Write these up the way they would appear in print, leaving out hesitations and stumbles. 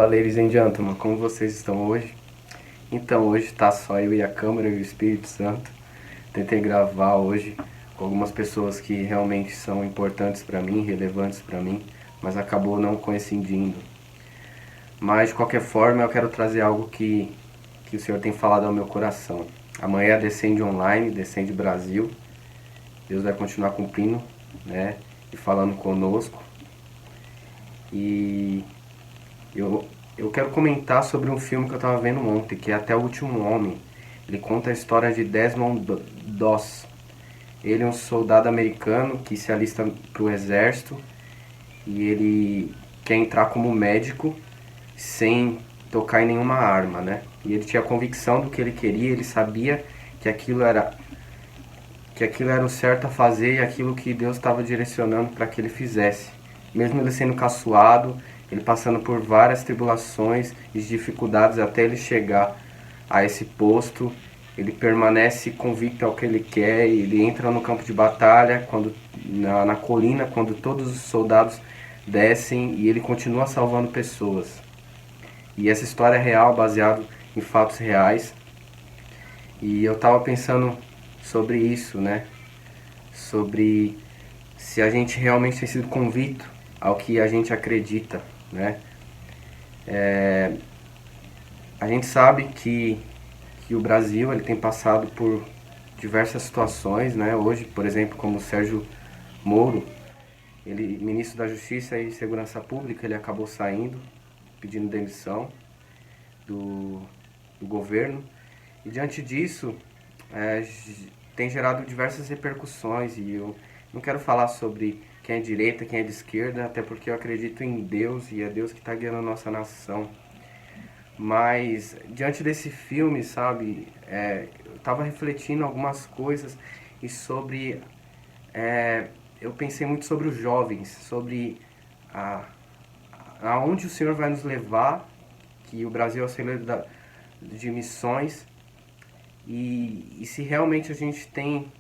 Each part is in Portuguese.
Fala, ladies and gentlemen, como vocês estão hoje? Então, hoje tá só eu e a câmera e o Espírito Santo. Tentei gravar hoje com algumas pessoas que realmente são importantes para mim, relevantes para mim, mas acabou não coincidindo. Mas, de qualquer forma, eu quero trazer algo que o Senhor tem falado ao meu coração. Amanhã Descende Online, Descende Brasil. Deus vai continuar cumprindo, né? E falando conosco. E eu quero comentar sobre um filme que eu estava vendo ontem, que é Até o Último Homem. Ele conta a história de Desmond Doss. Ele é um soldado americano que se alista para o exército e ele quer entrar como médico sem tocar em nenhuma arma, né? E ele tinha a convicção do que ele queria, ele sabia que aquilo era o certo a fazer e aquilo que Deus estava direcionando para que ele fizesse. Mesmo ele sendo caçoado, ele passando por várias tribulações e dificuldades até ele chegar a esse posto, ele permanece convicto ao que ele quer, e ele entra no campo de batalha, na colina, quando todos os soldados descem, e ele continua salvando pessoas. E essa história é real, baseada em fatos reais. E eu estava pensando sobre isso, né? Sobre se a gente realmente tem sido convicto ao que a gente acredita, né? A gente sabe que o Brasil ele tem passado por diversas situações, né? Hoje, por exemplo, como o Sérgio Moro, ele, ministro da Justiça e Segurança Pública, ele acabou saindo, pedindo demissão do, do governo. E diante disso, é, tem gerado diversas repercussões e eu não quero falar sobre quem é de direita, quem é de esquerda, até porque eu acredito em Deus e é Deus que está guiando a nossa nação. Mas diante desse filme, sabe, eu estava refletindo algumas coisas e sobre, eu pensei muito sobre os jovens, sobre a, aonde o Senhor vai nos levar, que o Brasil é o celeiro de missões, e se realmente a gente tem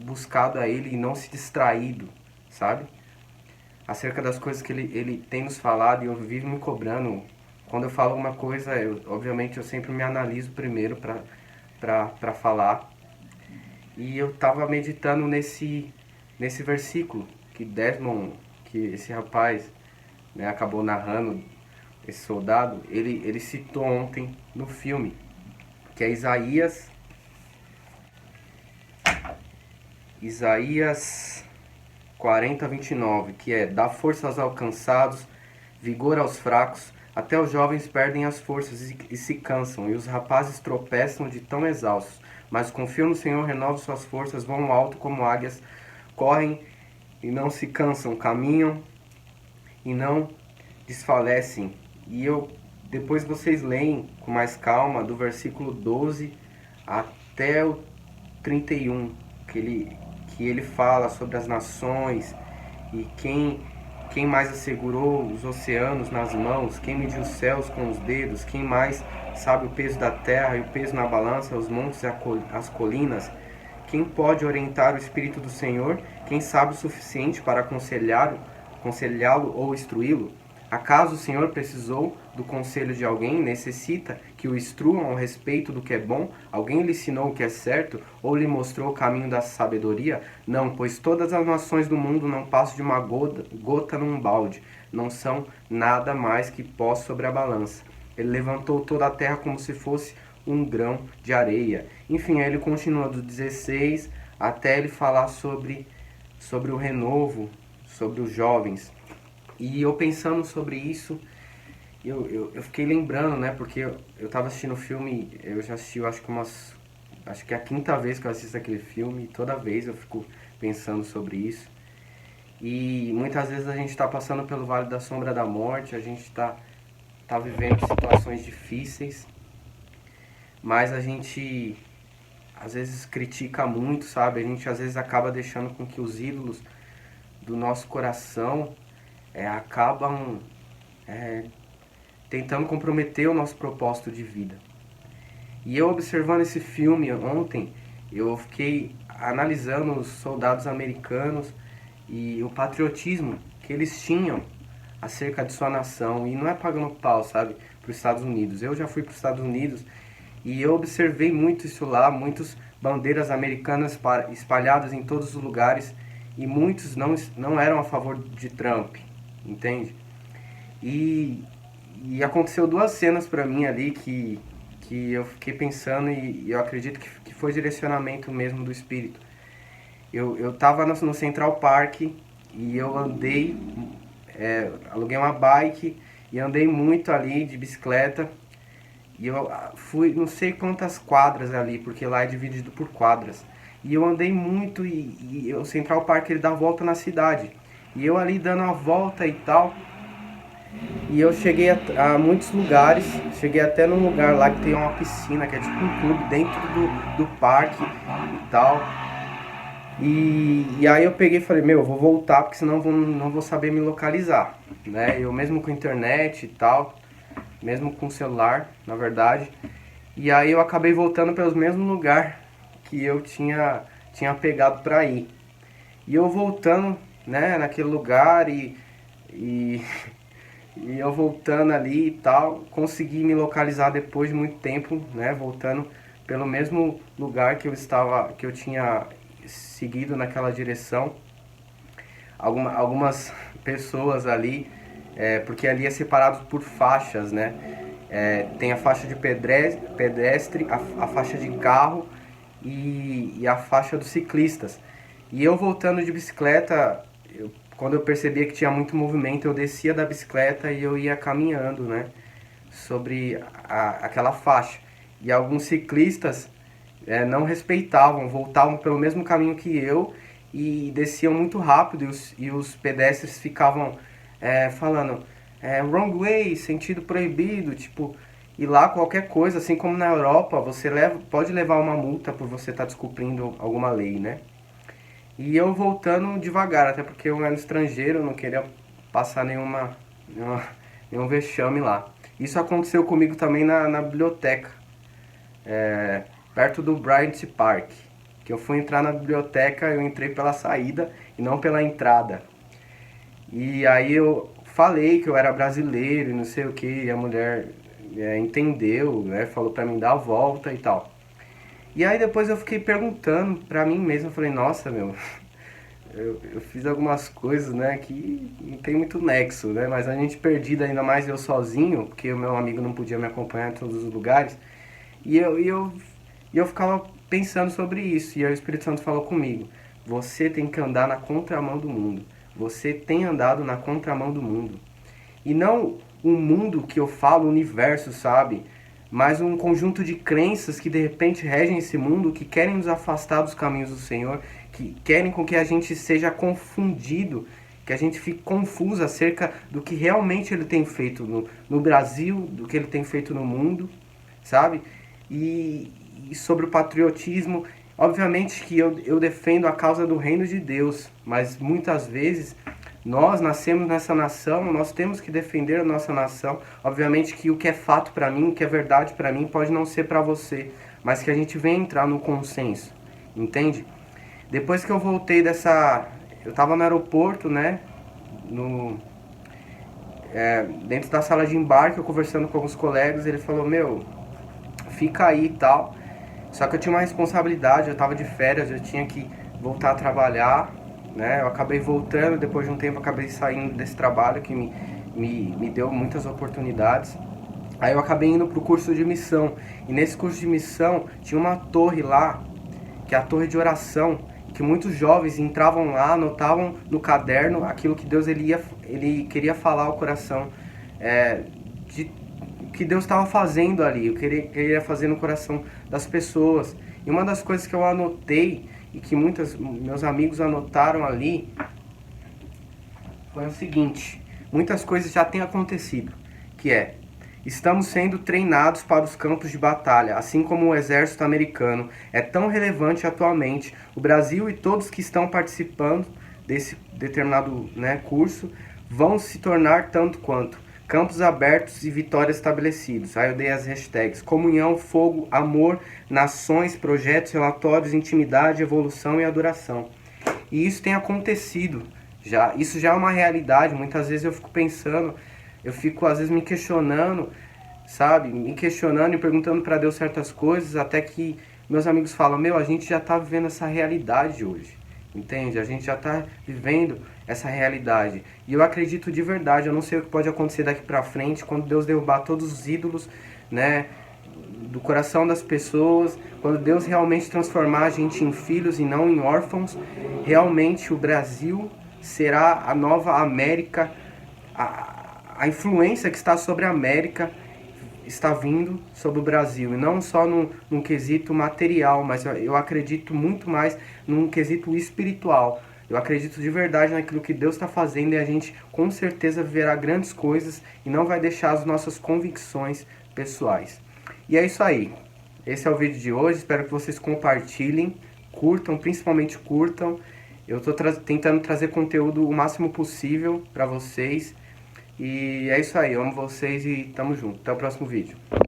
buscado a Ele e não se distraído, sabe? Acerca das coisas que ele tem nos falado e eu vivo me cobrando. Quando eu falo alguma coisa, obviamente eu sempre me analiso primeiro para falar. E eu estava meditando nesse versículo que Desmond, que esse rapaz, né, acabou narrando, esse soldado, ele citou ontem no filme, que é Isaías 40:29, que é: dá força aos alcançados, vigor aos fracos, até os jovens perdem as forças e se cansam, e os rapazes tropeçam de tão exaustos. Mas confiam no Senhor, renovam suas forças, vão alto como águias, correm e não se cansam, caminham e não desfalecem. E depois vocês leem com mais calma do versículo 12 até o 31, que ele fala sobre as nações e quem mais assegurou os oceanos nas mãos, quem mediu os céus com os dedos, quem mais sabe o peso da terra e o peso na balança, os montes e as colinas, quem pode orientar o Espírito do Senhor, quem sabe o suficiente para aconselhá-lo ou instruí-lo? Acaso o Senhor precisou do conselho de alguém? Necessita que o instruam a respeito do que é bom? Alguém lhe ensinou o que é certo? Ou lhe mostrou o caminho da sabedoria? Não, pois todas as nações do mundo não passam de uma gota num balde. Não são nada mais que pó sobre a balança. Ele levantou toda a terra como se fosse um grão de areia. Enfim, aí ele continua do 16 até ele falar sobre o renovo, sobre os jovens. E eu pensando sobre isso, eu fiquei lembrando, né? Porque eu tava assistindo o filme, eu já assisti, eu acho que acho que é a quinta vez que eu assisto aquele filme, e toda vez eu fico pensando sobre isso. E muitas vezes a gente está passando pelo vale da sombra da morte, a gente tá vivendo situações difíceis, mas a gente às vezes critica muito, sabe? A gente às vezes acaba deixando com que os ídolos do nosso coração acabam tentando comprometer o nosso propósito de vida. E eu observando esse filme ontem, eu fiquei analisando os soldados americanos e o patriotismo que eles tinham acerca de sua nação. E não é pagando pau, sabe, para os Estados Unidos. Eu já fui para os Estados Unidos e eu observei muito isso lá, muitas bandeiras americanas espalhadas em todos os lugares, e muitos não eram a favor de Trump, entende? E, e aconteceu duas cenas para mim ali que eu fiquei pensando, e eu acredito que foi direcionamento mesmo do Espírito. Eu tava no Central Park e eu andei, aluguei uma bike e andei muito ali de bicicleta. E eu fui não sei quantas quadras ali, porque lá é dividido por quadras. E eu andei muito e o Central Park ele dá volta na cidade. E eu ali dando a volta e tal. E eu cheguei a muitos lugares. Cheguei até num lugar lá que tem uma piscina, que é tipo um clube dentro do parque e tal. E aí eu peguei e falei, meu, eu vou voltar porque senão eu não vou saber me localizar, né? Eu mesmo com internet e tal, mesmo com celular, na verdade. E aí eu acabei voltando pelos mesmos lugares que eu tinha pegado pra ir. E eu voltando, né, naquele lugar e, e eu voltando ali e tal, consegui me localizar depois de muito tempo, né, voltando pelo mesmo lugar que eu tinha seguido naquela direção. Algumas pessoas ali, porque ali é separado por faixas, né? Tem a faixa de pedestre, a faixa de carro e a faixa dos ciclistas. E eu voltando de bicicleta, quando eu percebia que tinha muito movimento, eu descia da bicicleta e eu ia caminhando, né? Sobre aquela faixa. E alguns ciclistas não respeitavam, voltavam pelo mesmo caminho que eu e desciam muito rápido, e os pedestres ficavam falando wrong way, sentido proibido, tipo, e lá qualquer coisa, assim como na Europa, você pode levar uma multa por você estar descumprindo alguma lei, né? E eu voltando devagar, até porque eu era estrangeiro, eu não queria passar nenhum vexame lá. Isso aconteceu comigo também na biblioteca, perto do Bryant Park. Que eu fui entrar na biblioteca, eu entrei pela saída e não pela entrada. E aí eu falei que eu era brasileiro e não sei o que, e a mulher entendeu, né? Falou pra mim dar a volta e tal. E aí depois eu fiquei perguntando pra mim mesmo, eu falei, nossa, meu, eu fiz algumas coisas, né, que não tem muito nexo, né? Mas a gente perdida, ainda mais eu sozinho, porque o meu amigo não podia me acompanhar em todos os lugares. E eu ficava pensando sobre isso, e aí o Espírito Santo falou comigo, você tem que andar na contramão do mundo. Você tem andado na contramão do mundo. E não o mundo que eu falo, o universo, sabe? Mas um conjunto de crenças que de repente regem esse mundo, que querem nos afastar dos caminhos do Senhor, que querem com que a gente seja confundido, que a gente fique confuso acerca do que realmente Ele tem feito no Brasil, do que Ele tem feito no mundo, sabe? E sobre o patriotismo, obviamente que eu defendo a causa do reino de Deus, mas muitas vezes nós nascemos nessa nação, nós temos que defender a nossa nação. Obviamente que o que é fato para mim, o que é verdade para mim, pode não ser para você, mas que a gente venha entrar no consenso, entende? Depois que eu voltei eu tava no aeroporto, né, dentro da sala de embarque, eu conversando com alguns colegas, ele falou, meu, fica aí e tal. Só que eu tinha uma responsabilidade, eu tava de férias, eu tinha que voltar a trabalhar, né? Eu acabei voltando, depois de um tempo eu acabei saindo desse trabalho que me deu muitas oportunidades. Aí eu acabei indo pro curso de missão. E nesse curso de missão tinha uma torre lá, que é a torre de oração, que muitos jovens entravam lá, anotavam no caderno aquilo que Deus ele queria falar ao coração, de que Deus estava fazendo ali, o que ele queria fazer no coração das pessoas. E uma das coisas que eu anotei e que muitos meus amigos anotaram ali foi o seguinte: muitas coisas já têm acontecido, que estamos sendo treinados para os campos de batalha, assim como o exército americano é tão relevante atualmente. O Brasil e todos que estão participando desse determinado, né, curso vão se tornar tanto quanto. Campos abertos e vitórias estabelecidos. Aí eu dei as hashtags: comunhão, fogo, amor, nações, projetos, relatórios, intimidade, evolução e adoração. E isso tem acontecido, Isso já é uma realidade. Muitas vezes eu fico pensando, eu fico às vezes me questionando, sabe? Me questionando e perguntando para Deus certas coisas, até que meus amigos falam: meu, a gente já está vivendo essa realidade hoje, entende? A gente já está vivendo essa realidade. E eu acredito de verdade, eu não sei o que pode acontecer daqui para frente, quando Deus derrubar todos os ídolos, né? Do coração das pessoas, quando Deus realmente transformar a gente em filhos e não em órfãos, realmente o Brasil será a nova América, a influência que está sobre a América está vindo sobre o Brasil, e não só num quesito material, mas eu acredito muito mais num quesito espiritual. Eu acredito de verdade naquilo que Deus está fazendo, e a gente com certeza verá grandes coisas e não vai deixar as nossas convicções pessoais. E é isso aí. Esse é o vídeo de hoje. Espero que vocês compartilhem, curtam, principalmente curtam. Eu estou tentando trazer conteúdo o máximo possível para vocês. E é isso aí. Eu amo vocês e tamo junto. Até o próximo vídeo.